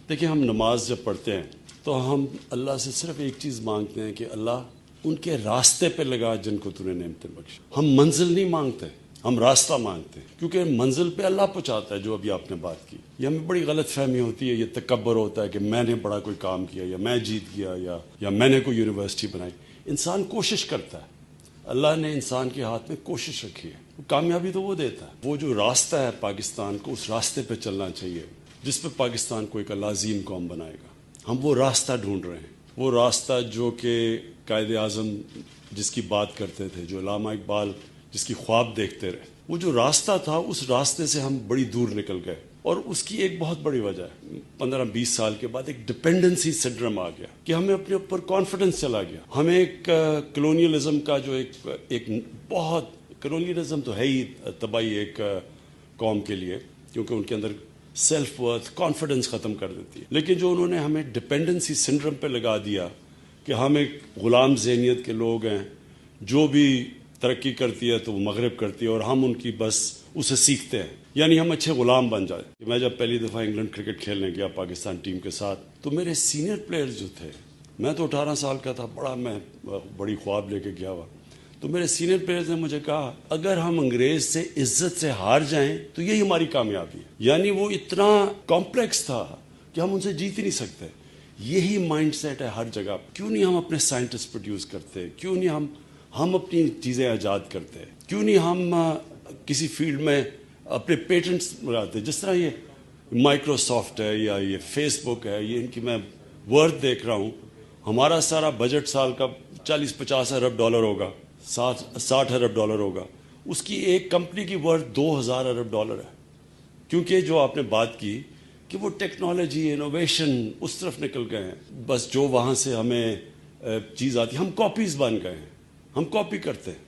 دیکھیں ہم نماز جب پڑھتے ہیں تو ہم اللہ سے صرف ایک چیز مانگتے ہیں کہ اللہ ان کے راستے پہ لگا جن کو تو نے نعمتیں بخشی. ہم منزل نہیں مانگتے, ہم راستہ مانگتے ہیں, کیونکہ منزل پہ اللہ پہنچاتا ہے. جو ابھی آپ نے بات کی, یہ ہمیں بڑی غلط فہمی ہوتی ہے, یہ تکبر ہوتا ہے کہ میں نے بڑا کوئی کام کیا یا میں جیت گیا یا میں نے کوئی یونیورسٹی بنائی. انسان کوشش کرتا ہے, اللہ نے انسان کے ہاتھ میں کوشش رکھی ہے, کامیابی تو وہ دیتا ہے. وہ جو راستہ ہے پاکستان کو, اس راستے پہ چلنا چاہیے جس پہ پاکستان کو ایک عظیم قوم بنائے گا. ہم وہ راستہ ڈھونڈ رہے ہیں, وہ راستہ جو کہ قائد اعظم جس کی بات کرتے تھے, جو علامہ اقبال جس کی خواب دیکھتے رہے, وہ جو راستہ تھا اس راستے سے ہم بڑی دور نکل گئے. اور اس کی ایک بہت بڑی وجہ ہے, 15-20 سال کے بعد ایک ڈپینڈنسی سنڈرم آ گیا کہ ہمیں اپنے اوپر کانفیڈنس چلا گیا. ہمیں ایک کلونیلزم کا جو ایک بہت کلونیلزم تو ہے ہی تباہی ایک قوم کے لیے, کیونکہ ان کے اندر سیلف ورتھ کانفیڈنس ختم کر دیتی ہے. لیکن جو انہوں نے ہمیں ڈپینڈنسی سنڈرم پہ لگا دیا کہ ہم ایک غلام ذہنیت کے لوگ ہیں, جو بھی ترقی کرتی ہے تو وہ مغرب کرتی ہے اور ہم ان کی بس اسے سیکھتے ہیں, یعنی ہم اچھے غلام بن جائیں. میں جب پہلی دفعہ انگلینڈ کرکٹ کھیلنے گیا پاکستان ٹیم کے ساتھ, تو میرے سینئر پلیئرز جو تھے, میں تو 18 سال کا تھا, میں بڑی خواب لے کے گیا ہوا, تو میرے سینئر پلیئرز نے مجھے کہا اگر ہم انگریز سے عزت سے ہار جائیں تو یہی ہماری کامیابی ہے. یعنی وہ اتنا کمپلیکس تھا کہ ہم ان سے جیت ہی نہیں سکتے. یہی مائنڈ سیٹ ہے ہر جگہ. کیوں نہیں ہم اپنے سائنٹسٹ پروڈیوس کرتے, کیوں نہیں ہم اپنی چیزیں ایجاد کرتے, کیوں نہیں ہم کسی فیلڈ میں اپنے پیٹنٹس بناتے. جس طرح یہ مائکروسافٹ ہے یا یہ فیس بک ہے, یہ ان کی میں ورتھ دیکھ رہا ہوں, ہمارا سارا بجٹ سال کا 40-50 ارب ڈالر ہوگا, 60 ارب ڈالر ہوگا. اس کی ایک کمپنی کی ورتھ 2000 ارب ڈالر ہے. کیونکہ جو آپ نے بات کی کہ وہ ٹیکنالوجی انوویشن اس طرف نکل گئے ہیں, بس جو وہاں سے ہمیں چیز آتی ہے, ہم کاپیز بن گئے ہیں, ہم کاپی کرتے ہیں.